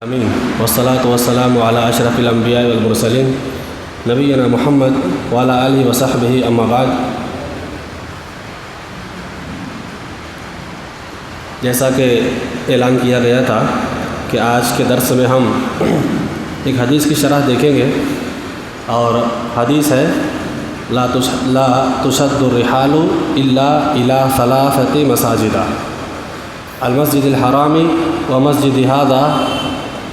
امین والصلاۃ والسلام علی اشرف الانبیاء والمرسلین نبینا محمد وعلی آلہ وصحبہ اما بعد۔ جیسا کہ اعلان کیا گیا تھا کہ آج کے درس میں ہم ایک حدیث کی شرح دیکھیں گے، اور حدیث ہے لا تشد الرحال الا الی ثلاثۃ مساجد، المسجد الحرام ومسجد هذا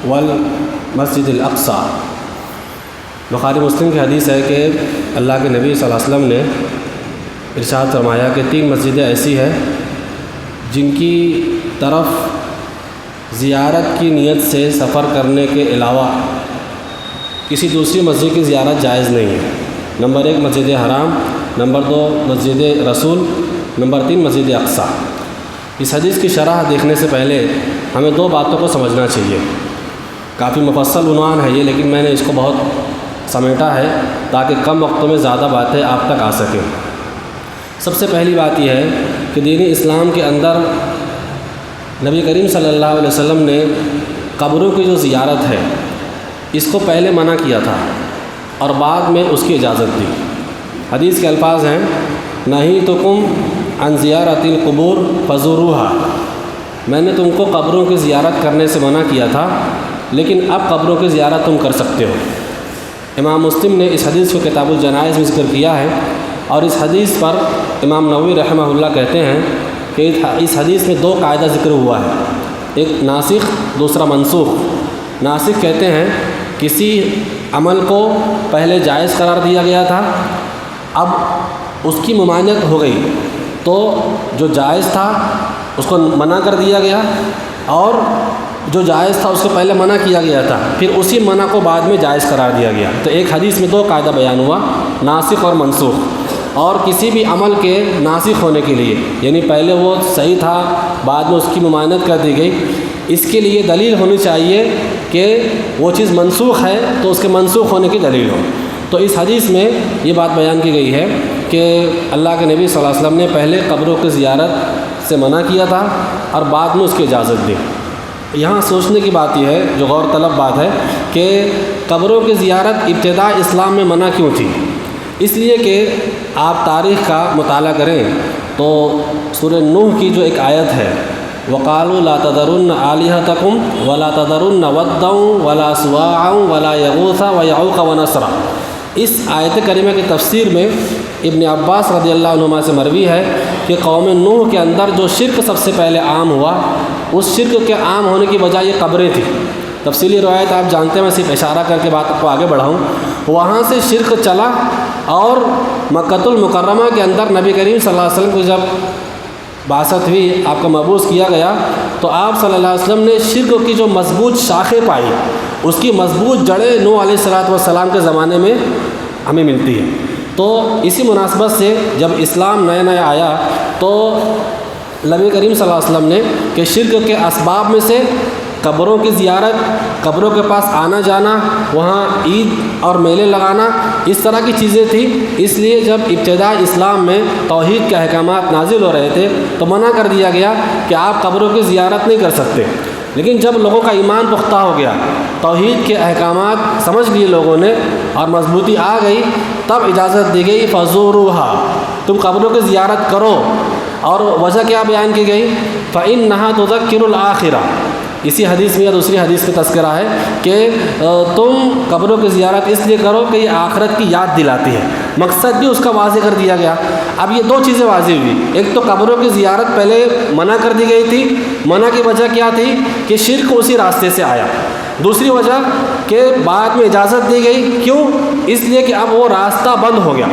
والمسجد الاقصی۔ بخاری مسلم کی حدیث ہے کہ اللہ کے نبی صلی اللہ علیہ وسلم نے ارشاد فرمایا کہ 3 مسجدیں ایسی ہیں جن کی طرف زیارت کی نیت سے سفر کرنے کے علاوہ کسی دوسری مسجد کی زیارت جائز نہیں ہے۔ نمبر 1 مسجد حرام، نمبر 2 مسجد رسول، نمبر 3 مسجد اقصی۔ اس حدیث کی شرح دیکھنے سے پہلے ہمیں 2 باتوں کو سمجھنا چاہیے۔ کافی مفصل عنوان ہے یہ، لیکن میں نے اس کو بہت سمیٹا ہے تاکہ کم وقت میں زیادہ باتیں آپ تک آ سکیں۔ سب سے پہلی بات یہ ہے کہ دین اسلام کے اندر نبی کریم صلی اللہ علیہ وسلم نے قبروں کی جو زیارت ہے اس کو پہلے منع کیا تھا اور بعد میں اس کی اجازت دی۔ حدیث کے الفاظ ہیں نہیتکم عن زیارت القبور فزوروها، میں نے تم کو قبروں کی زیارت کرنے سے منع کیا تھا لیکن اب قبروں کی زیارت تم کر سکتے ہو۔ امام مسلم نے اس حدیث کو کتاب الجنائز میں ذکر کیا ہے، اور اس حدیث پر امام نووی رحمہ اللہ کہتے ہیں کہ اس حدیث میں 2 قاعدہ ذکر ہوا ہے، ایک ناسخ دوسرا منسوخ۔ ناسخ کہتے ہیں کسی عمل کو پہلے جائز قرار دیا گیا تھا، اب اس کی ممانعت ہو گئی تو جو جائز تھا اس کو منع کر دیا گیا، اور جو جائز تھا اس کو پہلے منع کیا گیا تھا، پھر اسی منع کو بعد میں جائز قرار دیا گیا۔ تو ایک حدیث میں 2 قاعدہ بیان ہوا، ناسخ اور منسوخ۔ اور کسی بھی عمل کے ناسخ ہونے کے لیے، یعنی پہلے وہ صحیح تھا بعد میں اس کی ممانعت کر دی گئی، اس کے لیے دلیل ہونی چاہیے کہ وہ چیز منسوخ ہے تو اس کے منسوخ ہونے کی دلیل ہو۔ تو اس حدیث میں یہ بات بیان کی گئی ہے کہ اللہ کے نبی صلی اللہ علیہ وسلم نے پہلے قبروں کی زیارت سے منع کیا تھا اور بعد میں اس کی اجازت دی۔ یہاں سوچنے کی بات یہ ہے، جو غور طلب بات ہے، کہ قبروں کی زیارت ابتدا اسلام میں منع کیوں تھی؟ اس لیے کہ آپ تاریخ کا مطالعہ کریں تو سورہ نوح کی جو ایک آیت ہے وَقَالُوا لَا تَذَرُنَّ آلِهَتَكُمْ وَلَا تَذَرُنَّ وَدًّا وَلَا سُوَاعًا وَلَا يَغُوثَ وَيَعُوقَ وَنَسْرًا۔ اس آیت کریمہ کی تفسیر میں ابن عباس رضی اللہ عنہما سے مروی ہے کہ قوم نوح کے اندر جو شرک سب سے پہلے عام ہوا، اس شرک کے عام ہونے کی وجہ یہ قبریں تھیں۔ تفصیلی روایت آپ جانتے ہیں، میں صرف اشارہ کر کے بات کو آگے بڑھاؤں۔ وہاں سے شرک چلا اور مکۃ المکرمہ کے اندر نبی کریم صلی اللہ علیہ وسلم کو جب بعثت ہوئی، آپ کا مبعوث کیا گیا، تو آپ صلی اللہ علیہ وسلم نے شرک کی جو مضبوط شاخیں پائی، اس کی مضبوط جڑیں نوح علیہ السلام کے زمانے میں ہمیں ملتی ہیں۔ تو اسی مناسبت سے جب اسلام نیا آیا تو نبی کریم صلی اللہ علیہ وسلم نے کہ شرک کے اسباب میں سے قبروں کی زیارت، قبروں کے پاس آنا جانا، وہاں عید اور میلے لگانا، اس طرح کی چیزیں تھیں۔ اس لیے جب ابتدا اسلام میں توحید کے احکامات نازل ہو رہے تھے تو منع کر دیا گیا کہ آپ قبروں کی زیارت نہیں کر سکتے۔ لیکن جب لوگوں کا ایمان پختہ ہو گیا، توحید کے احکامات سمجھ لیے لوگوں نے اور مضبوطی آ گئی، تب اجازت دی گئی فزوروها، تم قبروں کی زیارت کرو۔ اور وجہ کیا بیان کی گئی؟ فإنها تذکر الآخرہ۔ اسی حدیث میں یا دوسری حدیث میں تذکرہ ہے کہ تم قبروں کی زیارت اس لیے کرو کہ یہ آخرت کی یاد دلاتی ہے۔ مقصد بھی اس کا واضح کر دیا گیا۔ اب یہ 2 چیزیں واضح ہوئی، ایک تو قبروں کی زیارت پہلے منع کر دی گئی تھی، منع کی وجہ کیا تھی کہ شرک اسی راستے سے آیا۔ دوسری وجہ کہ بعد میں اجازت دی گئی، کیوں؟ اس لیے کہ اب وہ راستہ بند ہو گیا۔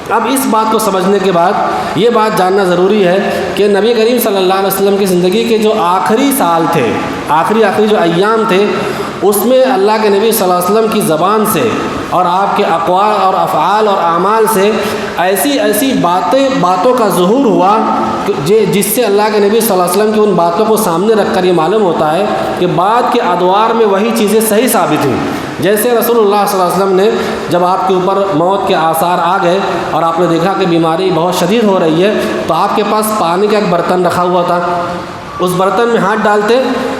اب اس بات کو سمجھنے کے بعد یہ بات جاننا ضروری ہے کہ نبی کریم صلی اللہ علیہ وسلم کی زندگی کے جو آخری سال تھے، آخری جو ایام تھے، اس میں اللہ کے نبی صلی اللہ علیہ وسلم کی زبان سے اور آپ کے اقوال اور افعال اور اعمال سے ایسی باتوں کا ظہور ہوا جس سے اللہ کے نبی صلی اللہ علیہ وسلم کی ان باتوں کو سامنے رکھ کر یہ معلوم ہوتا ہے کہ بعد کے ادوار میں وہی چیزیں صحیح ثابت ہوئیں۔ جیسے رسول اللہ صلی اللہ علیہ وسلم نے جب آپ کے اوپر موت کے آثار آ گئے اور آپ نے دیکھا کہ بیماری بہت شدید ہو رہی ہے، تو آپ کے پاس پانی کا ایک برتن رکھا ہوا تھا، اس برتن میں ہاتھ ڈالتے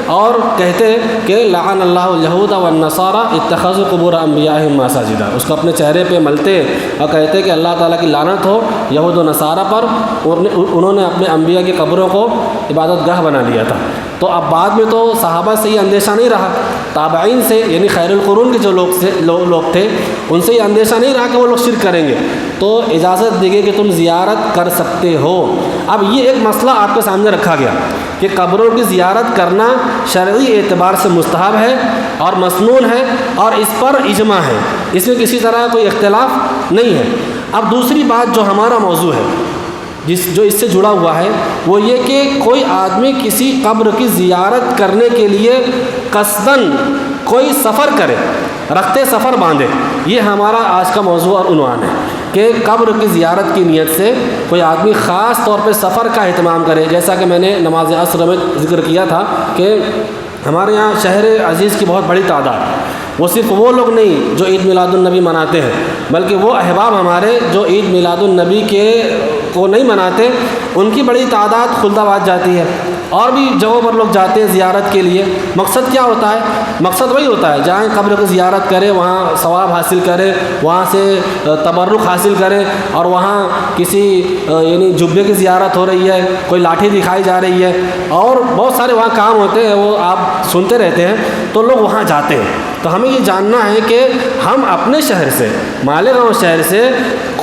اور کہتے کہ لعن اللہ الیہود والنصارى اتخذوا قبور انبیائہم مساجدا، اس کو اپنے چہرے پہ ملتے اور کہتے کہ اللہ تعالیٰ کی لعنت ہو یہود و نصارہ پر، انہوں نے اپنے انبیاء کی قبروں کو عبادت گاہ بنا لیا تھا۔ تو اب بعد میں تو صحابہ سے یہ اندیشہ نہیں رہا، تابعین سے یعنی خیر القرون کے جو لوگ تھے ان سے یہ اندیشہ نہیں رہا کہ وہ لوگ شرک کریں گے، تو اجازت دی گئی کہ تم زیارت کر سکتے ہو۔ اب یہ ایک مسئلہ آپ کے سامنے رکھا گیا کہ قبروں کی زیارت کرنا شرعی اعتبار سے مستحب ہے اور مسنون ہے اور اس پر اجماع ہے، اس میں کسی طرح کوئی اختلاف نہیں ہے۔ اب دوسری بات جو ہمارا موضوع ہے جو اس سے جڑا ہوا ہے وہ یہ کہ کوئی آدمی کسی قبر کی زیارت کرنے کے لیے قصداً کوئی سفر کرے، رخت سفر باندھے، یہ ہمارا آج کا موضوع اور عنوان ہے کہ قبر کی زیارت کی نیت سے کوئی آدمی خاص طور پہ سفر کا اہتمام کرے۔ جیسا کہ میں نے نماز عصر میں ذکر کیا تھا کہ ہمارے یہاں شہر عزیز کی بہت بڑی تعداد، وہ صرف وہ لوگ نہیں جو عید میلاد النبی مناتے ہیں بلکہ وہ احباب ہمارے جو عید میلاد النبی کو نہیں مناتے، ان کی بڑی تعداد خلد آباد جاتی ہے اور بھی جگہوں پر لوگ جاتے ہیں زیارت کے لیے۔ مقصد کیا ہوتا ہے؟ مقصد وہی ہوتا ہے جہاں قبر کی زیارت کرے، وہاں ثواب حاصل کرے، وہاں سے تبرک حاصل کرے، اور وہاں کسی یعنی جبے کی زیارت ہو رہی ہے، کوئی لاٹھی دکھائی جا رہی ہے اور بہت سارے وہاں کام ہوتے ہیں، وہ آپ سنتے رہتے ہیں، تو لوگ وہاں جاتے ہیں۔ تو ہمیں یہ جاننا ہے کہ ہم اپنے شہر سے، مالیگاؤں شہر سے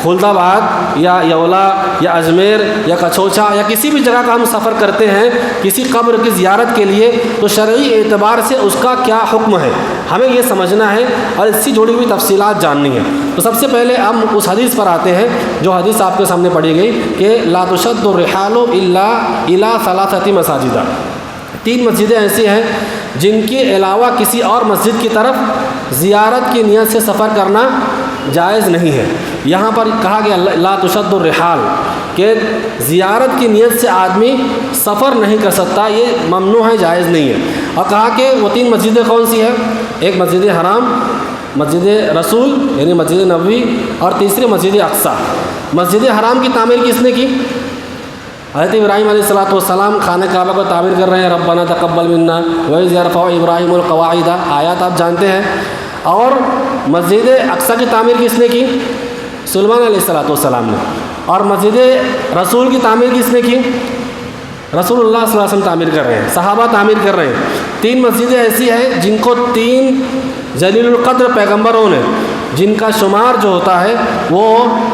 خلد آباد یا یولا یا اجمیر یا کچھوچا یا کسی بھی جگہ کا ہم سفر کرتے ہیں کسی قبر کی زیارت کے لیے، تو شرعی اعتبار سے اس کا کیا حکم ہے ہمیں یہ سمجھنا ہے اور اس سے جڑی ہوئی تفصیلات جاننی ہے۔ تو سب سے پہلے ہم اس حدیث پر آتے ہیں جو حدیث آپ کے سامنے پڑھی گئی کہ لا تشد الرحال الا الى ثلاثه مساجد، 3 مسجدیں ایسی ہیں جن کے علاوہ کسی اور مسجد کی طرف زیارت کی نیت سے سفر کرنا جائز نہیں ہے۔ یہاں پر کہا گیا لا تشد الرحال کہ زیارت کی نیت سے آدمی سفر نہیں کر سکتا، یہ ممنوع ہے، جائز نہیں ہے۔ اور کہا کہ وہ 3 مسجدیں کون سی ہیں؟ ایک مسجد حرام، مسجد رسول یعنی مسجد نبوی، اور تیسری مسجد اقصی۔ مسجد حرام کی تعمیر کس نے کی؟ حضرت ابراہیم علیہ السلام خانہ کعبہ کو تعمیر کر رہے ہیں، ربنا تقبل منا وَإِذْ يَرْفَعُ إِبْرَاهِيمُ الْقَوَاعِدَ، آیات آپ جانتے ہیں۔ اور مسجد اقصی کی تعمیر کس نے کی؟ سلیمان علیہ السلام نے۔ اور مسجد رسول کی تعمیر کس نے کی؟ رسول اللہ صلی اللہ علیہ وسلم تعمیر کر رہے ہیں، صحابہ تعمیر کر رہے ہیں۔ 3 مسجدیں ایسی ہیں جن کو 3 جلیل القدر پیغمبروں نے، جن کا شمار جو ہوتا ہے وہ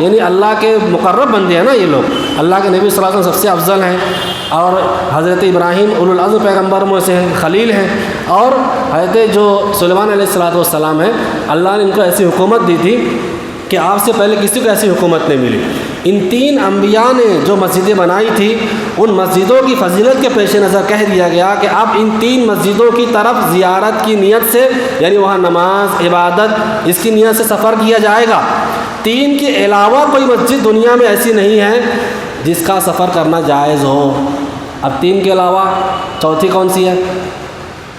یعنی اللہ کے مقرب بندے ہیں نا، یہ لوگ اللہ کے نبی صلی اللہ علیہ وسلم سب سے افضل ہیں، اور حضرت ابراہیم اولو العزم پیغمبروں میں سے ہیں، خلیل ہیں، اور حضرت جو سلیمان علیہ السلام ہیں، اللہ نے ان کو ایسی حکومت دی تھی کہ آپ سے پہلے کسی کو ایسی حکومت نہیں ملی۔ ان 3 انبیاء نے جو مسجدیں بنائی تھی ان مسجدوں کی فضیلت کے پیش نظر کہہ دیا گیا کہ اب ان 3 مسجدوں کی طرف زیارت کی نیت سے یعنی وہاں نماز عبادت اس کی نیت سے سفر کیا جائے گا۔ 3 کے علاوہ کوئی مسجد دنیا میں ایسی نہیں ہے جس کا سفر کرنا جائز ہو۔ اب 3 کے علاوہ چوتھی کون سی ہے؟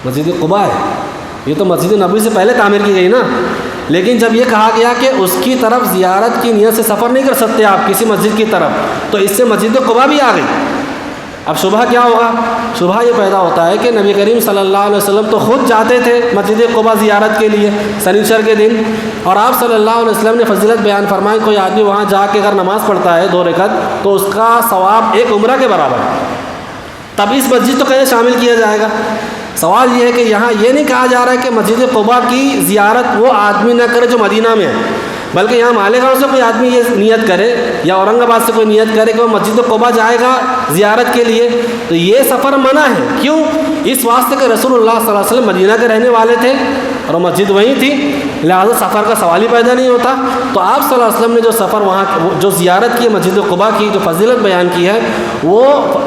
مسجد قباء ہے، یہ تو مسجد نبوی سے پہلے تعمیر کی گئی نا، لیکن جب یہ کہا گیا کہ اس کی طرف زیارت کی نیت سے سفر نہیں کر سکتے آپ کسی مسجد کی طرف، تو اس سے مسجد قباء بھی آ گئی۔ اب شبہ کیا ہوگا؟ شبہ یہ پیدا ہوتا ہے کہ نبی کریم صلی اللہ علیہ وسلم تو خود جاتے تھے مسجد قباء زیارت کے لیے سنیچر کے دن، اور آپ صلی اللہ علیہ وسلم نے فضیلت بیان فرمائی کوئی آدمی وہاں جا کے اگر نماز پڑھتا ہے 2 رکعت تو اس کا ثواب 1 عمرہ کے برابر ہے۔ تب اس مسجد تو کیسے شامل کیا جائے گا؟ سوال یہ ہے کہ یہاں یہ نہیں کہا جا رہا ہے کہ مسجد قباء کی زیارت وہ آدمی نہ کرے جو مدینہ میں ہے، بلکہ یہاں مالیگاؤں سے کوئی آدمی یہ نیت کرے یا اورنگ آباد سے کوئی نیت کرے کہ وہ مسجد قباء جائے گا زیارت کے لیے، تو یہ سفر منع ہے۔ کیوں؟ اس واسطے کہ رسول اللہ صلی اللہ علیہ وسلم مدینہ کے رہنے والے تھے اور وہ مسجد وہیں تھی، لہٰذا سفر کا سوال ہی پیدا نہیں ہوتا۔ تو آپ صلی اللہ علیہ وسلم نے جو سفر وہاں جو زیارت کی مسجد قباء کی جو فضیلت بیان کی ہے وہ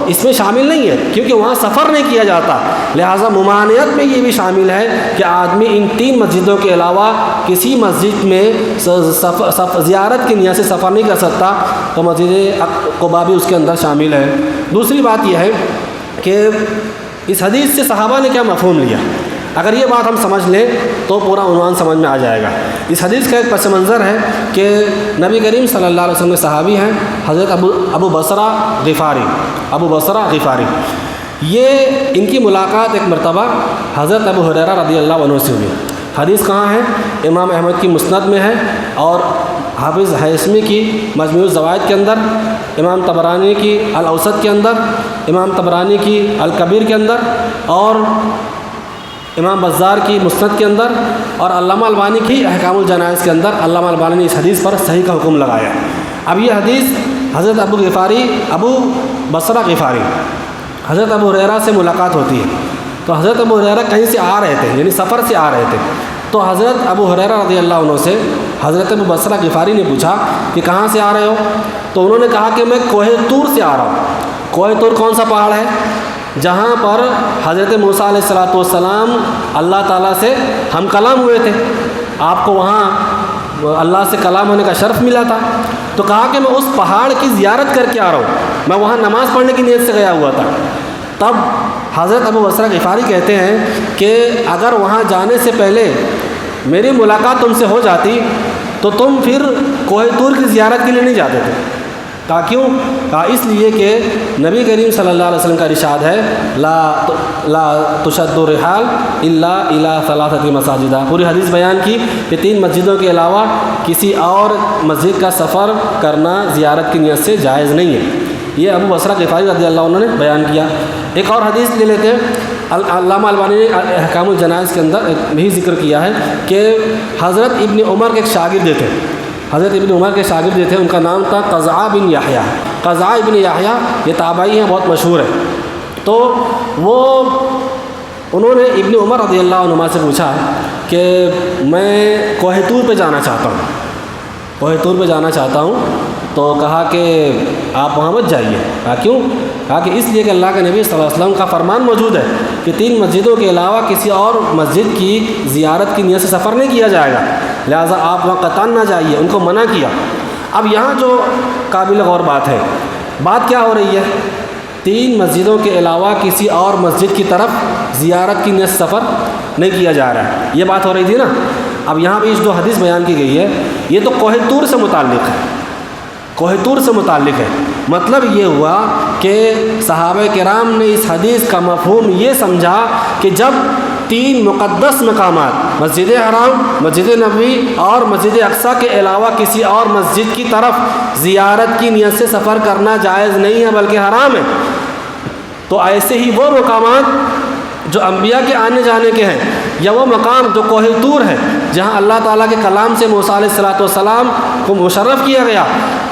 اس میں شامل نہیں ہے، کیونکہ وہاں سفر نہیں کیا جاتا، لہٰذا ممانعت میں یہ بھی شامل ہے کہ آدمی ان 3 مسجدوں کے علاوہ کسی مسجد میں زیارت کی نیت سے سفر نہیں کر سکتا، تو مسجد قباء بھی اس کے اندر شامل ہے۔ دوسری بات یہ ہے کہ اس حدیث سے صحابہ نے کیا مفہوم لیا، اگر یہ بات ہم سمجھ لیں تو پورا عنوان سمجھ میں آ جائے گا۔ اس حدیث کا ایک پس منظر ہے کہ نبی کریم صلی اللہ علیہ وسلم کے صحابی ہیں حضرت ابو بصرہ غفاری، یہ ان کی ملاقات ایک مرتبہ حضرت ابو ہریرہ رضی اللہ عنہ سے ہوئی۔ حدیث کہاں ہے؟ امام احمد کی مسند میں ہے، اور حافظ حیثمی کی مجموع الزوائد کے اندر، امام طبرانی کی الاوسط کے اندر، امام طبرانی کی الکبیر کے اندر، اور امام بزار کی مسند کے اندر، اور علامہ البانی کی احکام الجنائز کے اندر علامہ البانی نے اس حدیث پر صحیح کا حکم لگایا۔ اب یہ حدیث حضرت ابو بصرہ غفاری حضرت ابو ہریرہ سے ملاقات ہوتی ہے۔ تو حضرت ابو ہریرہ کہیں سے آ رہے تھے، یعنی سفر سے آ رہے تھے، تو حضرت ابو ہریرہ رضی اللہ عنہ سے حضرت ابو بصرہ غفاری نے پوچھا کہ کہاں سے آ رہے ہو؟ تو انہوں نے کہا کہ میں کوہ طور سے آ رہا ہوں۔ کوہ طور کون سا پہاڑ ہے؟ جہاں پر حضرت موسیٰ علیہ السلام اللہ تعالیٰ سے ہم کلام ہوئے تھے، آپ کو وہاں اللہ سے کلام ہونے کا شرف ملا تھا۔ تو کہا کہ میں اس پہاڑ کی زیارت کر کے آ رہا ہوں، میں وہاں نماز پڑھنے کی نیت سے گیا ہوا تھا۔ تب حضرت ابو بصرہ غفاری کہتے ہیں کہ اگر وہاں جانے سے پہلے میری ملاقات تم سے ہو جاتی تو تم پھر کوہ طور کی زیارت کے لیے نہیں جاتے تھے۔ کہا کیوں؟ کہا اس لیے کہ نبی کریم صلی اللہ علیہ وسلم کا ارشاد ہے لا تشد الرحال الا الی ثلاثۃ مساجد۔ پوری حدیث بیان کی کہ 3 مسجدوں کے علاوہ کسی اور مسجد کا سفر کرنا زیارت کی نیت سے جائز نہیں ہے۔ یہ ابو بصرہ غفاری رضی اللہ عنہ نے بیان کیا۔ ایک اور حدیث لے لیتے ہیں، علامہ البانی نے احکام الجنائز کے اندر بھی ذکر کیا ہے کہ حضرت ابن عمر کے ایک شاگرد تھے، حضرت ابن عمر کے شاگرد تھے، ان کا نام تھا قزعہ بن یحییٰ۔ قزعہ بن یحییٰ یہ تابعی ہیں، بہت مشہور ہے۔ تو انہوں نے ابن عمر رضی اللہ عنہما سے پوچھا کہ میں کوہ طور پہ جانا چاہتا ہوں، کوہ طور پہ جانا چاہتا ہوں۔ تو کہا کہ آپ وہاں مت جائیے۔ کہا کیوں؟ کہا کہ اس لیے کہ اللہ کے نبی صلی اللہ علیہ وسلم کا فرمان موجود ہے کہ 3 مسجدوں کے علاوہ کسی اور مسجد کی زیارت کی نیت سے سفر نہیں کیا جائے گا، لہٰذا آپ وہاں قطعاً نہ جائیے، ان کو منع کیا۔ اب یہاں جو قابل غور بات ہے، بات کیا ہو رہی ہے؟ 3 مسجدوں کے علاوہ کسی اور مسجد کی طرف زیارت کی نیت سے سفر نہیں کیا جا رہا ہے، یہ بات ہو رہی تھی نا۔ اب یہاں بھی جو حدیث بیان کی گئی ہے یہ تو کوہ طور سے متعلق ہے، کوہ طور سے متعلق ہے۔ مطلب یہ ہوا کہ صحابہ کرام نے اس حدیث کا مفہوم یہ سمجھا کہ جب 3 مقدس مقامات، مسجد حرام، مسجد نبوی اور مسجد اقصیٰ کے علاوہ کسی اور مسجد کی طرف زیارت کی نیت سے سفر کرنا جائز نہیں ہے بلکہ حرام ہے، تو ایسے ہی وہ مقامات جو انبیاء کے آنے جانے کے ہیں، یا وہ مقام جو کوہ طور ہے جہاں اللہ تعالیٰ کے کلام سے موسیٰ علیہ السلام کو مشرف کیا گیا،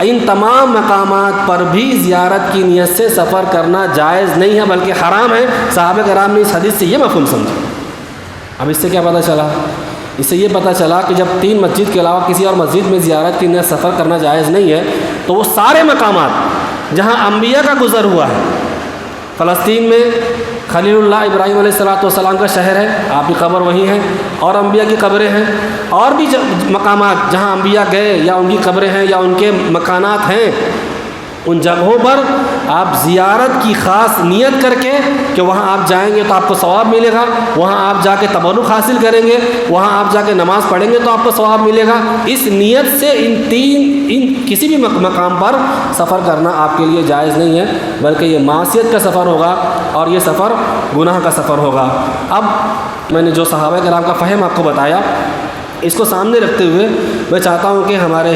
ان تمام مقامات پر بھی زیارت کی نیت سے سفر کرنا جائز نہیں ہے بلکہ حرام ہے۔ صحابہ کرام نے اس حدیث سے یہ مفہوم سمجھا۔ اب اس سے کیا پتہ چلا؟ اس سے یہ پتہ چلا کہ جب 3 مسجد کے علاوہ کسی اور مسجد میں زیارت کی نیت سفر کرنا جائز نہیں ہے، تو وہ سارے مقامات جہاں انبیاء کا گزر ہوا ہے، فلسطین میں خلیل اللہ ابراہیم علیہ السلام کا شہر ہے، آپ کی قبر وہیں ہے، اور انبیاء کی قبریں ہیں، اور بھی مقامات جہاں انبیاء گئے یا ان کی قبریں ہیں یا ان کے مکانات ہیں، ان جگہوں پر آپ زیارت کی خاص نیت کر کے کہ وہاں آپ جائیں گے تو آپ کو ثواب ملے گا، وہاں آپ جا کے تبرک حاصل کریں گے، وہاں آپ جا کے نماز پڑھیں گے تو آپ کو ثواب ملے گا، اس نیت سے ان کسی بھی مقام پر سفر کرنا آپ کے لیے جائز نہیں ہے بلکہ یہ معصیت کا سفر ہوگا اور یہ سفر گناہ کا سفر ہوگا۔ اب میں نے جو صحابہ کرام کا فہم آپ کو بتایا، اس کو سامنے رکھتے ہوئے میں چاہتا ہوں کہ ہمارے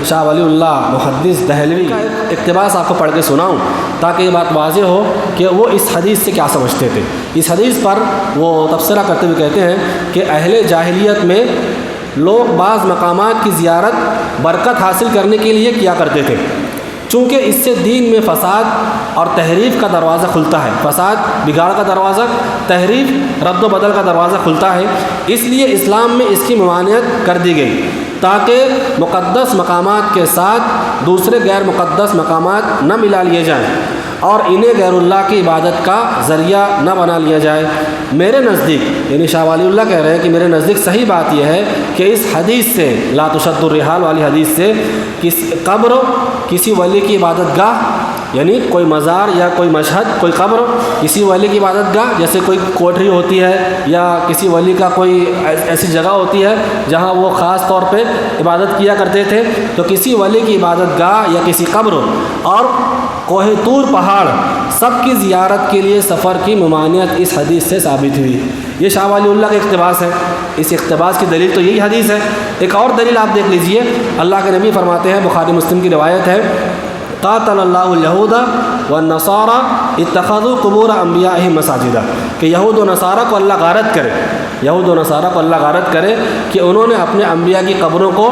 شاہ ولی اللہ محدث دہلوی کا ایک اقتباس آپ کو پڑھ کے سناؤں تاکہ یہ بات واضح ہو کہ وہ اس حدیث سے کیا سمجھتے تھے۔ اس حدیث پر وہ تبصرہ کرتے ہوئے کہتے ہیں کہ اہل جاہلیت میں لوگ بعض مقامات کی زیارت برکت حاصل کرنے کے لیے کیا کرتے تھے، چونکہ اس سے دین میں فساد اور تحریف کا دروازہ کھلتا ہے، فساد بگاڑ کا دروازہ، تحریف رد و بدل کا دروازہ کھلتا ہے، اس لیے اسلام میں اس کی ممانعت کر دی گئی تاکہ مقدس مقامات کے ساتھ دوسرے غیر مقدس مقامات نہ ملا لیے جائیں اور انہیں غیر اللہ کی عبادت کا ذریعہ نہ بنا لیا جائے۔ میرے نزدیک، یعنی شاہ ولی اللہ کہہ رہے ہیں کہ میرے نزدیک صحیح بات یہ ہے کہ اس حدیث سے، لا تشد الرحال والی حدیث سے، قبر، کسی ولی کی عبادت گاہ یعنی کوئی مزار یا کوئی مشہد، کوئی قبر، کسی ولی کی عبادت گاہ، جیسے کوئی کوٹری ہوتی ہے یا کسی ولی کا کوئی ایسی جگہ ہوتی ہے جہاں وہ خاص طور پہ عبادت کیا کرتے تھے، تو کسی ولی کی عبادت گاہ یا کسی قبر اور کوہ طور پہاڑ سب کی زیارت کے لیے سفر کی ممانعت اس حدیث سے ثابت ہوئی۔ یہ شاہ ولی اللہ کا اقتباس ہے، اس اقتباس کی دلیل تو یہی حدیث ہے۔ ایک اور دلیل آپ دیکھ لیجئے، اللہ کے نبی فرماتے ہیں، بخاری مسلم کی روایت ہے، قاتل اللہ الیہود والنصارى اتخذوا قبور انبیائہم مساجدا، کہ یہود و نصارہ کو اللہ غارت کرے، یہود و نصارہ کو اللہ غارت کرے کہ انہوں نے اپنے انبیاء کی قبروں کو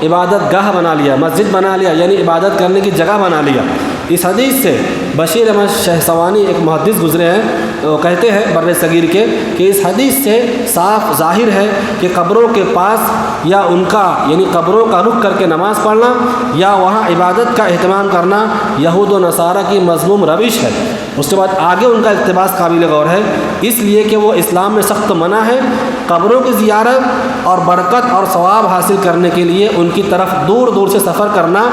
عبادت گاہ بنا لیا، مسجد بنا لیا، یعنی عبادت کرنے کی جگہ بنا لیا۔ اس حدیث سے بشیر احمد شہسوانی ایک محدث گزرے ہیں، وہ کہتے ہیں بر صغیر کے کہ اس حدیث سے صاف ظاہر ہے کہ قبروں کے پاس یا ان کا یعنی قبروں کا رخ کر کے نماز پڑھنا یا وہاں عبادت کا اہتمام کرنا یہود و نصارہ کی مذموم روش ہے۔ اس کے بعد آگے ان کا اقتباس قابل غور ہے، اس لیے کہ وہ اسلام میں سخت منع ہے، قبروں کی زیارت اور برکت اور ثواب حاصل کرنے کے لیے ان کی طرف دور دور سے سفر کرنا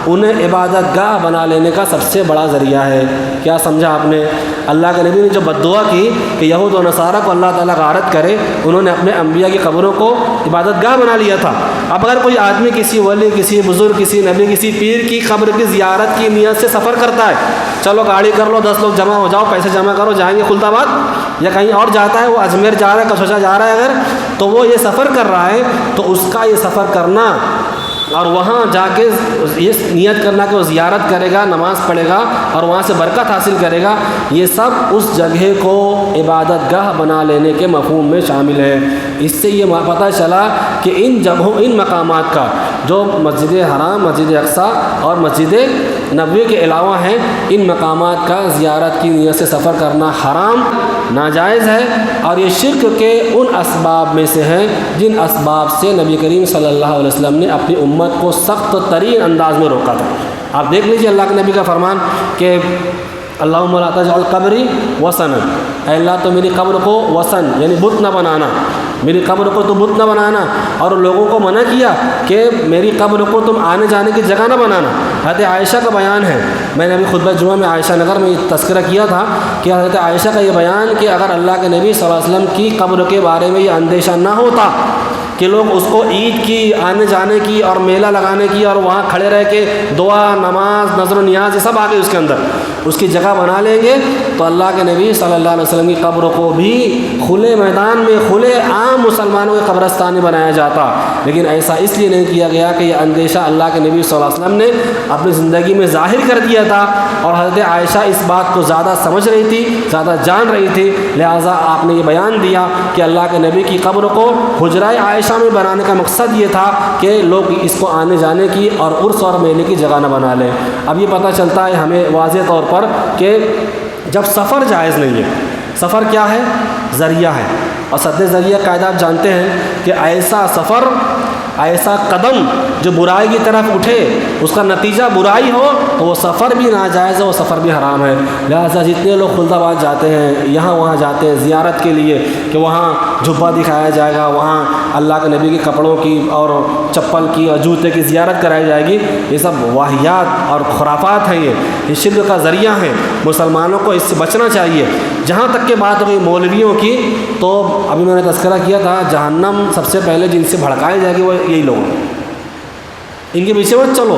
انہیں عبادت گاہ بنا لینے کا سب سے بڑا ذریعہ ہے۔ کیا سمجھا آپ نے؟ اللہ کے نبی نے جو بد دعا کی کہ یہود و نصارہ کو اللہ تعالیٰ غارت کرے، انہوں نے اپنے انبیاء کی قبروں کو عبادت گاہ بنا لیا تھا۔ اب اگر کوئی آدمی کسی ولی، کسی بزرگ، کسی نبی، کسی پیر کی قبر کی زیارت کی نیت سے سفر کرتا ہے، چلو گاڑی کر لو، 10 لوگ جمع ہو جاؤ، پیسے جمع کرو، جائیں گے خلد آباد، یا کہیں اور جاتا ہے، وہ اجمیر جا رہا ہے، کشوشا جا رہا ہے اگر، تو وہ یہ سفر کر رہا ہے تو اس کا یہ سفر کرنا اور وہاں جا کے یہ نیت کرنا کہ وہ زیارت کرے گا، نماز پڑھے گا اور وہاں سے برکت حاصل کرے گا، یہ سب اس جگہ کو عبادت گاہ بنا لینے کے مفہوم میں شامل ہے۔ اس سے یہ پتہ چلا کہ ان جگہوں، ان مقامات کا جو مسجد حرام، مسجد اقصیٰ اور مسجد نبوی کے علاوہ ہیں، ان مقامات کا زیارت کی نیت سے سفر کرنا حرام، ناجائز ہے، اور یہ شرک کے ان اسباب میں سے ہیں جن اسباب سے نبی کریم صلی اللہ علیہ وسلم نے اپنی امت کو سخت ترین انداز میں روکا تھا۔ آپ دیکھ لیجیے اللہ کے نبی کا فرمان کہ اللہم لا تجعل قبری وثنا، اے اللہ تو میری قبر کو وثن یعنی بت نہ بنانا، میری قبر کو تو بت نہ بنانا، اور لوگوں کو منع کیا کہ میری قبر کو تم آنے جانے کی جگہ نہ بنانا۔ حضرت عائشہ کا بیان ہے، میں نے ابھی خطبہ جمعہ میں عائشہ نگر میں یہ تذکرہ کیا تھا کہ حضرت عائشہ کا یہ بیان کہ اگر اللہ کے نبی صلی اللہ علیہ وسلم کی قبر کے بارے میں یہ اندیشہ نہ ہوتا کہ لوگ اس کو عید کی، آنے جانے کی اور میلہ لگانے کی اور وہاں کھڑے رہ کے دعا، نماز، نظر و نیاز یہ سب آ گئے اس کے اندر، اس کی جگہ بنا لیں گے، تو اللہ کے نبی صلی اللہ علیہ وسلم کی قبر کو بھی کھلے میدان میں، کھلے عام مسلمانوں کے قبرستان میں بنایا جاتا۔ لیکن ایسا اس لیے نہیں کیا گیا کہ یہ اندیشہ اللہ کے نبی صلی اللہ علیہ وسلم نے اپنی زندگی میں ظاہر کر دیا تھا، اور حضرت عائشہ اس بات کو زیادہ سمجھ رہی تھی، زیادہ جان رہی تھی، لہٰذا آپ نے یہ بیان دیا کہ اللہ کے نبی کی قبر کو حجرہ عائشہ میں بنانے کا مقصد یہ تھا کہ لوگ اس کو آنے جانے کی اور عرس اور میلے کی جگہ نہ بنا لیں۔ اب یہ پتہ چلتا ہے ہمیں واضح طور پر کہ جب سفر جائز نہیں ہے، سفر کیا ہے؟ ذریعہ ہے، اور سد ذریعہ قاعدہ آپ جانتے ہیں کہ ایسا سفر، ایسا قدم جو برائی کی طرف اٹھے، اس کا نتیجہ برائی ہو، تو وہ سفر بھی ناجائز ہے، وہ سفر بھی حرام ہے۔ لہٰذا جتنے لوگ خلد آباد جاتے ہیں، یہاں وہاں جاتے ہیں زیارت کے لیے کہ وہاں جھبا دکھایا جائے گا، وہاں اللہ کے نبی کے کپڑوں کی اور چپل کی اور جوتے کی زیارت کرائی جائے گی، یہ سب واہیات اور خرافات ہیں، یہ شرک کا ذریعہ ہیں۔ مسلمانوں کو اس سے بچنا چاہیے۔ جہاں تک کہ بات ہوئی مولویوں کی، تو ابھی میں نے تذکرہ کیا تھا، جہنم سب سے پہلے جن سے بھڑکائی جائے گی وہ یہی لوگ ہیں، ان کے پیچھے مت چلو۔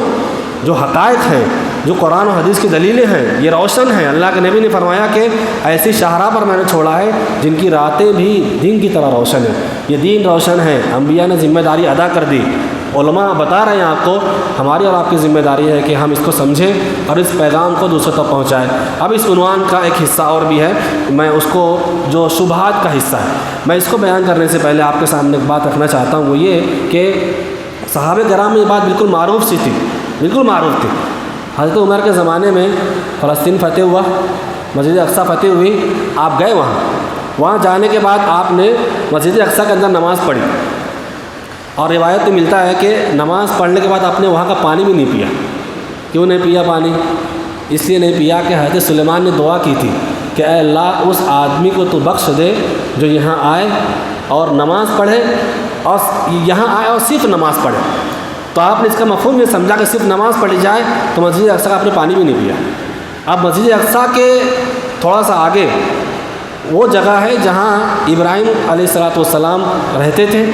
جو حقائق ہیں، جو قرآن و حدیث کی دلیلیں ہیں، یہ روشن ہیں۔ اللہ کے نبی نے فرمایا کہ ایسی شاہراہ پر میں نے چھوڑا ہے جن کی راتیں بھی دن کی طرح روشن ہیں۔ یہ دین روشن ہے، انبیاء نے ذمہ داری ادا کر دی، علماء بتا رہے ہیں آپ کو، ہماری اور آپ کی ذمہ داری ہے کہ ہم اس کو سمجھیں اور اس پیغام کو دوسروں تک پہنچائیں۔ اب اس عنوان کا ایک حصہ اور بھی ہے، میں اس کو جو شبہات کا حصہ ہے، میں اس کو بیان کرنے سے پہلے آپ کے سامنے ایک بات رکھنا چاہتا ہوں، وہ یہ کہ صحابہ کرام میں یہ بات بالکل معروف سی تھی، بالکل معروف تھی۔ حضرت عمر کے زمانے میں فلسطین فتح ہوا، مسجد اقصیٰ فتح ہوئی، آپ گئے وہاں جانے کے بعد آپ نے مسجد اقصیٰ کے اندر نماز پڑھی، اور روایت میں ملتا ہے کہ نماز پڑھنے کے بعد آپ نے وہاں کا پانی بھی نہیں پیا۔ کیوں نہیں پیا پانی؟ اس لیے نہیں پیا کہ حضرت سلیمان نے دعا کی تھی کہ اے اللہ اس آدمی کو تو بخش دے جو یہاں آئے اور نماز پڑھے، اور یہاں آئے اور صرف نماز پڑھے۔ تو آپ نے اس کا مفہوم یہ سمجھا کہ صرف نماز پڑھی جائے، تو مسجد اقصیٰ کا آپ نے پانی بھی نہیں پیا۔ اب مسجد اقصیٰ کے تھوڑا سا آگے وہ جگہ ہے جہاں ابراہیم علیہ السلام رہتے تھے،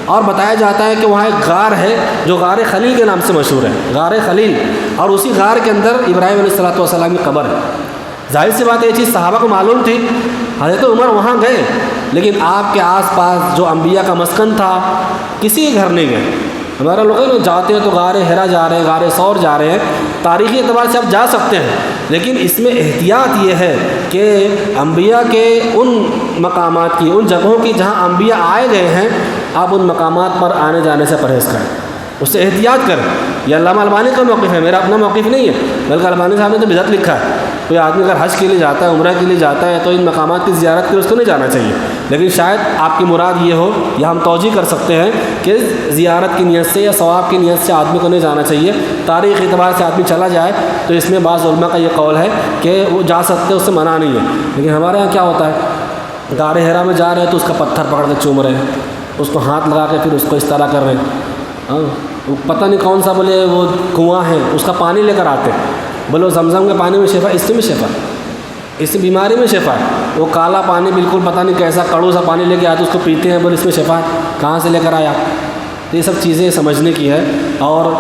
اور بتایا جاتا ہے کہ وہاں ایک غار ہے جو غار خلیل کے نام سے مشہور ہے، غار خلیل، اور اسی غار کے اندر ابراہیم علیہ السلام کی قبر ہے۔ ظاہر سی بات ہے یہ چیز صحابہ کو معلوم تھی، حضرت عمر وہاں گئے، لیکن آپ کے آس پاس جو انبیاء کا مسکن تھا کسی کے گھر نہیں گئے۔ ہمارا لوگ جاتے ہیں تو غار ہرا جا رہے ہیں، غار ثور جا رہے ہیں، تاریخی اعتبار سے آپ جا سکتے ہیں، لیکن اس میں احتیاط یہ ہے کہ انبیاء کے ان مقامات کی، ان جگہوں کی جہاں انبیاء آئے گئے ہیں، آپ ان مقامات پر آنے جانے سے پرہیز کریں، اس سے احتیاط کریں۔ یہ علامہ البانی کا موقف ہے، میرا اپنا موقف نہیں ہے، بلکہ البانی صاحب نے تو بدعت لکھا ہے۔ کوئی آدمی اگر حج کے لیے جاتا ہے، عمرہ کے لیے جاتا ہے، تو ان مقامات کی زیارت کے لیے اس کو نہیں جانا چاہیے، لیکن شاید آپ کی مراد یہ ہو، یا ہم توجیہ کر سکتے ہیں کہ زیارت کی نیت سے یا ثواب کی نیت سے آدمی کو نہیں جانا چاہیے۔ تاریخ اعتبار سے آدمی چلا جائے تو اس میں بعض علماء کا یہ قول ہے کہ وہ جا سکتے، اس سے منع نہیں ہے، لیکن ہمارے یہاں کیا ہوتا ہے، غار ہرا میں جا رہے ہیں تو اس کا پتھر پکڑ کے چوم رہے ہیں، اس کو ہاتھ لگا کے پھر اس کو اس طرح کر رہے ہیں، وہ پتہ نہیں کون سا بولے وہ کنواں ہے، اس کا پانی لے کر آتے، بولے وہ زمزم کے پانی میں شفا، اس سے بھی شفا، اس بیماری میں شفا ہے۔ وہ کالا پانی بالکل پتہ نہیں کیسا کڑو سا پانی لے کے آتے، اس کو پیتے ہیں، بولے اس میں شفا ہے، کہاں سے لے کر آیا؟ تو یہ سب چیزیں سمجھنے کی ہے۔ اور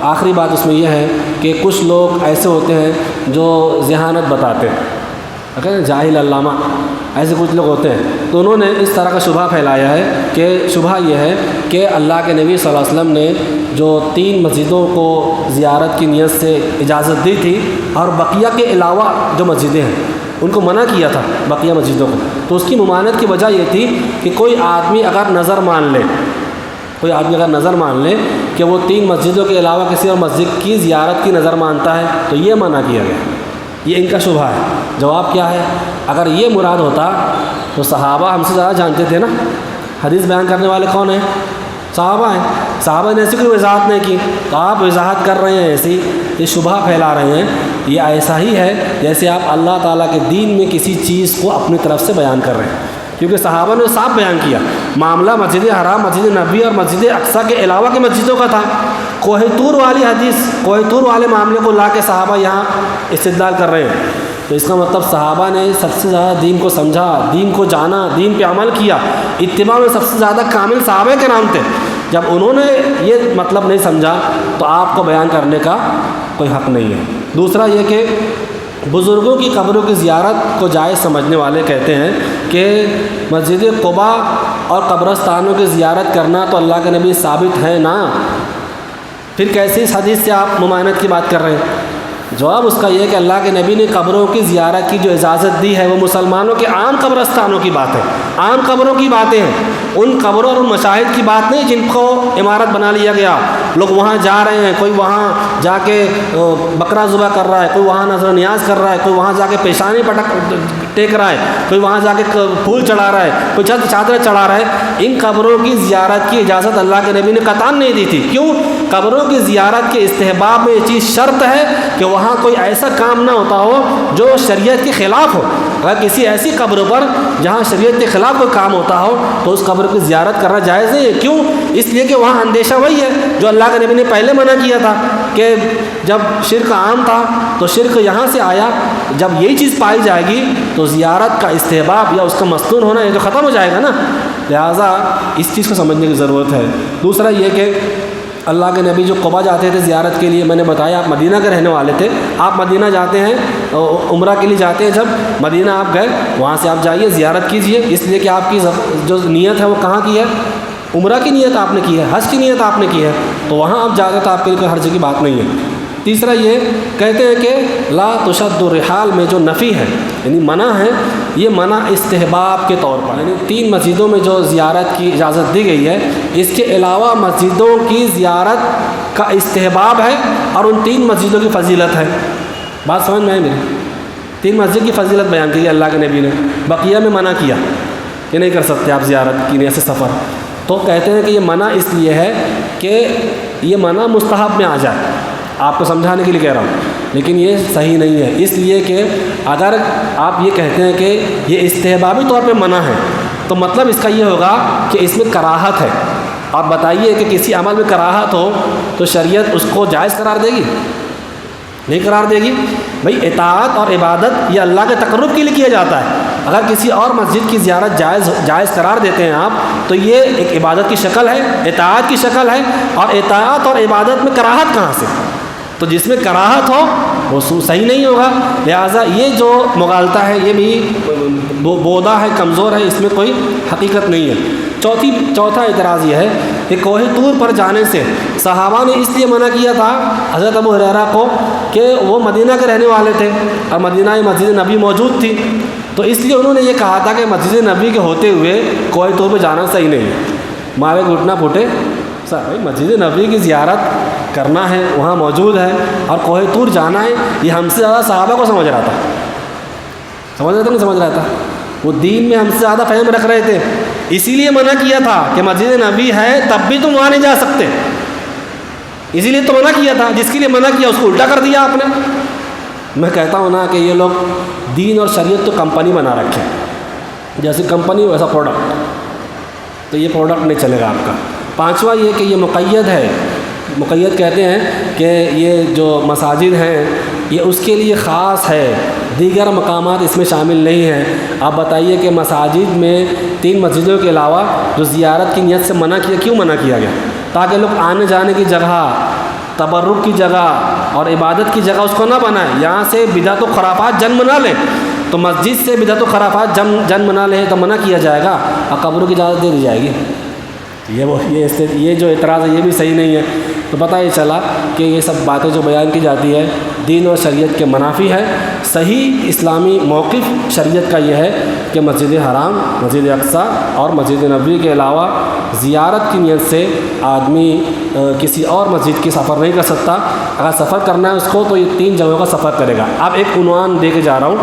آخری بات اس میں یہ ہے کہ کچھ لوگ ایسے ہوتے ہیں جو ذہانت بتاتے ہیں، جاہل علامہ، ایسے کچھ لوگ ہوتے ہیں، تو انہوں نے اس طرح کا شبہ پھیلایا ہے کہ شبہ یہ ہے کہ اللہ کے نبی صلی اللہ علیہ وسلم نے جو 3 مسجدوں کو زیارت کی نیت سے اجازت دی تھی، اور بقیہ کے علاوہ جو مسجدیں ہیں ان کو منع کیا تھا، بقیہ مسجدوں کو، تو اس کی ممانعت کی وجہ یہ تھی کہ کوئی آدمی اگر نظر مان لے، کہ وہ 3 مسجدوں کے علاوہ کسی اور مسجد کی زیارت کی نظر مانتا ہے تو یہ منع کیا گیا۔ یہ ان کا شبہ ہے۔ جواب کیا ہے؟ اگر یہ مراد ہوتا تو صحابہ ہم سے زیادہ جانتے تھے نا، حدیث بیان کرنے والے کون ہیں؟ صحابہ ہیں، صحابہ نے ایسی کوئی وضاحت نہیں کی، تو آپ وضاحت کر رہے ہیں ایسی، یہ شبہ پھیلا رہے ہیں۔ یہ ایسا ہی ہے جیسے آپ اللہ تعالیٰ کے دین میں کسی چیز کو اپنی طرف سے بیان کر رہے ہیں، کیونکہ صحابہ نے صاف بیان کیا، معاملہ مسجد حرام، مسجد نبوی اور مسجد اقصیٰ کے علاوہ کے مسجدوں کا تھا۔ کوہ طور والی حدیث، کوہ طور والے معاملے کو لا کے صحابہ یہاں استدلال کر رہے ہیں، تو اس کا مطلب صحابہ نے سب سے زیادہ دین کو سمجھا، دین کو جانا، دین پہ عمل کیا، اتباع میں سب سے زیادہ کامل صحابہ کے نام تھے۔ جب انہوں نے یہ مطلب نہیں سمجھا تو آپ کو بیان کرنے کا کوئی حق نہیں ہے۔ دوسرا یہ کہ بزرگوں کی قبروں کی زیارت کو جائز سمجھنے والے کہتے ہیں کہ مسجد قباء اور قبرستانوں کی زیارت کرنا تو اللہ کے نبی ثابت ہے نا، پھر کیسے اس حدیث سے آپ ممانعت کی بات کر رہے ہیں؟ جواب اس کا یہ ہے کہ اللہ کے نبی نے قبروں کی زیارت کی جو اجازت دی ہے وہ مسلمانوں کے عام قبرستانوں کی بات ہے، عام قبروں کی باتیں ہیں، ان قبروں اور ان مشاہد کی بات نہیں جن کو عمارت بنا لیا گیا، لوگ وہاں جا رہے ہیں، کوئی وہاں جا کے بکرا ذبح کر رہا ہے، کوئی وہاں نظر نیاز کر رہا ہے، کوئی وہاں جا کے پیشانی ٹیک رہا ہے، کوئی وہاں جا کے پھول چڑھا رہا ہے، کوئی چادر چڑھا رہا ہے۔ ان قبروں کی زیارت کی اجازت اللہ کے نبی نے قطعاً نہیں دی تھی۔ کیوں؟ قبروں کی زیارت کے استحباب میں یہ چیز شرط ہے کہ وہاں کوئی ایسا کام نہ ہوتا ہو جو شریعت کے خلاف ہو۔ اگر کسی ایسی قبر پر جہاں شریعت کے خلاف کوئی کام ہوتا ہو تو اس قبر کی زیارت کرنا جائز نہیں ہے۔ کیوں؟ اس لیے کہ وہاں اندیشہ وہی ہے جو اللہ کے نبی نے پہلے منع کیا تھا کہ جب شرک عام تھا تو شرک یہاں سے آیا، جب یہی چیز پائی جائے گی تو زیارت کا استحباب یا اس کا مستور ہونا یہ تو ختم ہو جائے گا نا، لہٰذا اس چیز کو سمجھنے کی ضرورت ہے۔ دوسرا یہ کہ اللہ کے نبی جو قبا جاتے تھے زیارت کے لیے، میں نے بتایا آپ مدینہ کے رہنے والے تھے، آپ مدینہ جاتے ہیں عمرہ کے لیے جاتے ہیں، جب مدینہ آپ گئے وہاں سے آپ جائیے زیارت کیجئے، اس لیے کہ آپ کی جو نیت ہے وہ کہاں کی ہے؟ عمرہ کی نیت آپ نے کی ہے، حج کی نیت آپ نے کی ہے، تو وہاں آپ جاتے تو آپ کے لیے کوئی حرج کی بات نہیں ہے۔ تیسرا یہ کہتے ہیں کہ لا تشد الرحال میں جو نفی ہے یعنی منع ہے، یہ منع استحباب کے طور پر، یعنی 3 مسجدوں میں جو زیارت کی اجازت دی گئی ہے اس کے علاوہ مسجدوں کی زیارت کا استحباب ہے اور ان 3 مسجدوں کی فضیلت ہے۔ بات سمجھ میں آئی میری؟ 3 مسجد کی فضیلت بیان کی ہے اللہ کے نبی نے، بقیہ میں منع کیا کہ نہیں کر سکتے آپ زیارت کی نیت سے سفر، تو کہتے ہیں کہ یہ منع اس لیے ہے کہ یہ منع مستحب میں آ جائے، آپ کو سمجھانے کے لیے کہہ رہا ہوں، لیکن یہ صحیح نہیں ہے، اس لیے کہ اگر آپ یہ کہتے ہیں کہ یہ استحبابی طور پہ منع ہے تو مطلب اس کا یہ ہوگا کہ اس میں کراہت ہے، اور بتائیے کہ کسی عمل میں کراہت ہو تو شریعت اس کو جائز قرار دے گی؟ نہیں قرار دے گی۔ بھئی اطاعت اور عبادت یہ اللہ کے تقرب کے لیے کیا جاتا ہے. اگر کسی اور مسجد کی زیارت جائز قرار دیتے ہیں آپ تو یہ ایک عبادت کی شکل ہے, اطاعت کی شکل ہے. اور اطاعت اور عبادت میں کراہت کہاں سے؟ تو جس میں کراہت ہو وہ صحیح نہیں ہوگا. لہٰذا یہ جو مغالطہ ہے یہ بھی بودا ہے, کمزور ہے, اس میں کوئی حقیقت نہیں ہے. چوتھا اعتراض یہ ہے کہ کوہ طور پر جانے سے صحابہ نے اس لیے منع کیا تھا حضرت ابو ہریرہ کو کہ وہ مدینہ کے رہنے والے تھے اور مدینہ میں مسجد نبی موجود تھی, تو اس لیے انہوں نے یہ کہا تھا کہ مسجد نبی کے ہوتے ہوئے کوہ طور پہ جانا صحیح نہیں ہے. مارے گھٹنا پھوٹے سر مسجد نبی کی زیارت کرنا ہے, وہاں موجود ہے, اور کوہ طور جانا ہے, یہ ہم سے زیادہ صحابہ کو سمجھ رہا تھا. سمجھ رہا تھا نہیں سمجھ رہا تھا؟ وہ دین میں ہم سے زیادہ فہم رکھ رہے تھے, اسی لیے منع کیا تھا کہ مسجد نبی ہے تب بھی تم وہاں نہیں جا سکتے. اسی لیے تو منع کیا تھا. جس کے لیے منع کیا اس کو الٹا کر دیا آپ نے. میں کہتا ہوں نا کہ یہ لوگ دین اور شریعت تو کمپنی بنا رکھے, جیسے کمپنی ویسا پروڈکٹ, تو یہ پروڈکٹ نہیں چلے گا آپ کا. پانچواں یہ کہ یہ مقید ہے. مقید کہتے ہیں کہ یہ جو مساجد ہیں یہ اس کے لیے خاص ہے, دیگر مقامات اس میں شامل نہیں ہیں. آپ بتائیے کہ مساجد میں 3 مسجدوں کے علاوہ جو زیارت کی نیت سے منع کیا, کیوں منع کیا گیا؟ تاکہ لوگ آنے جانے کی جگہ, تبرک کی جگہ اور عبادت کی جگہ اس کو نہ بنائیں. یہاں سے بدعت و خرافات جنم بنا لیں, تو مسجد سے بدعت و خرافات جنم بنا لیں تو منع کیا جائے گا اور قبروں کی اجازت دے دی جائے گی. یہ جو اعتراض ہے یہ بھی صحیح نہیں ہے. تو پتہ یہ چلا کہ یہ سب باتیں جو بیان کی جاتی ہے دین اور شریعت کے منافی ہے. صحیح اسلامی موقف شریعت کا یہ ہے کہ مسجد حرام, مسجد اقصیٰ اور مسجد نبوی کے علاوہ زیارت کی نیت سے آدمی کسی اور مسجد کی سفر نہیں کر سکتا. اگر سفر کرنا ہے اس کو تو یہ 3 جگہوں کا سفر کرے گا. اب ایک عنوان دے کے جا رہا ہوں,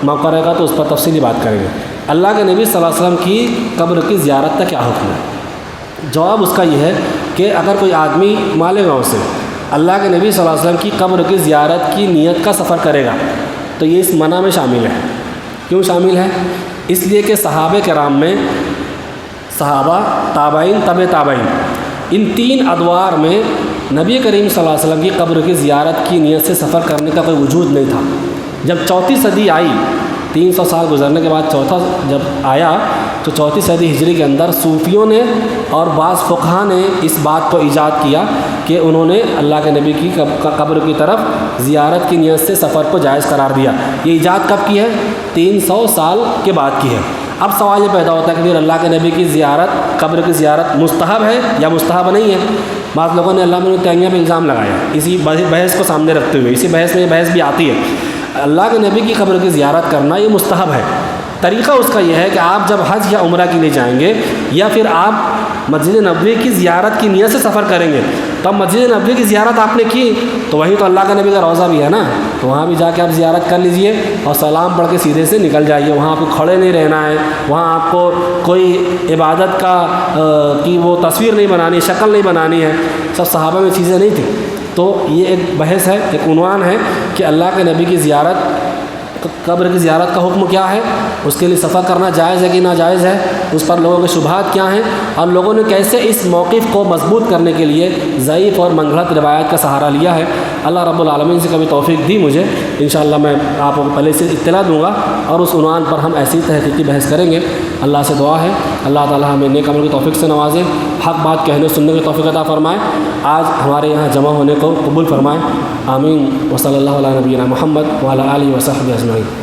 موقع رہے گا تو اس پر تفصیلی بات کریں گے. اللہ کے نبی صلی اللہ علیہ وسلم کی قبر کی زیارت کا کیا حکم ہے؟ جواب اس کا یہ ہے کہ اگر کوئی آدمی مالیگاؤں سے اللہ کے نبی صلی اللہ علیہ وسلم کی قبر کی زیارت کی نیت کا سفر کرے گا تو یہ اس منع میں شامل ہے. کیوں شامل ہے؟ اس لیے کہ صحابہ کرام میں, صحابہ, تابعین, تابعین, ان 3 ادوار میں نبی کریم صلی اللہ علیہ وسلم کی قبر کی زیارت کی نیت سے سفر کرنے کا کوئی وجود نہیں تھا. جب 4 صدی آئی, 300 سال گزرنے کے بعد چوتھا جب آیا تو 4 صدی ہجری کے اندر صوفیوں نے اور بعض فقہا نے اس بات کو ایجاد کیا کہ انہوں نے اللہ کے نبی کی قبر کی طرف زیارت کی نیت سے سفر کو جائز قرار دیا. یہ ایجاد کب کی ہے؟ 300 سال کے بعد کی ہے. اب سوال یہ پیدا ہوتا ہے کہ پھر اللہ کے نبی کی زیارت, قبر کی زیارت مستحب ہے یا مستحب نہیں ہے؟ بعض لوگوں نے علامہ ابن تیمیہ پہ الزام لگایا اسی بحث کو سامنے رکھتے ہوئے. اسی بحث میں یہ بحث بھی آتی ہے. اللہ کے نبی کی قبر کی زیارت کرنا یہ مستحب ہے. طریقہ اس کا یہ ہے کہ آپ جب حج یا عمرہ کے لیے جائیں گے یا پھر آپ مسجد نبوی کی زیارت کی نیت سے سفر کریں گے, تو اب مسجد نبوی کی زیارت آپ نے کی تو وہیں تو اللہ کا نبی کا روضہ بھی ہے نا, تو وہاں بھی جا کے آپ زیارت کر لیجئے اور سلام پڑھ کے سیدھے سے نکل جائیے. وہاں آپ کو کھڑے نہیں رہنا ہے, وہاں آپ کو کوئی عبادت کا کی وہ تصویر نہیں بنانی, شکل نہیں بنانی ہے. سب صحابہ میں چیزیں نہیں تھیں. تو یہ ایک بحث ہے, ایک عنوان ہے کہ اللہ کے نبی کی زیارت, قبر کی زیارت کا حکم کیا ہے, اس کے لیے سفر کرنا جائز ہے کہ ناجائز ہے, اس پر لوگوں کے شبہات کیا ہیں, اور لوگوں نے کیسے اس موقف کو مضبوط کرنے کے لیے ضعیف اور منگڑت روایات کا سہارا لیا ہے. اللہ رب العالمین سے کبھی توفیق دی مجھے, انشاءاللہ میں آپ کو پہلے سے اطلاع دوں گا اور اس عنوان پر ہم ایسی تحقیقی بحث کریں گے. اللہ سے دعا ہے اللہ تعالی ہمیں نیک عمل کی توفیق سے نوازے, حق بات کہنے سننے کی توفیق عطا فرمائے, آج ہمارے یہاں جمع ہونے کو قبول فرمائے. آمین. وصلی اللہ علیہ نبینا محمد وعلی آلہ وصحبہ اجمعین.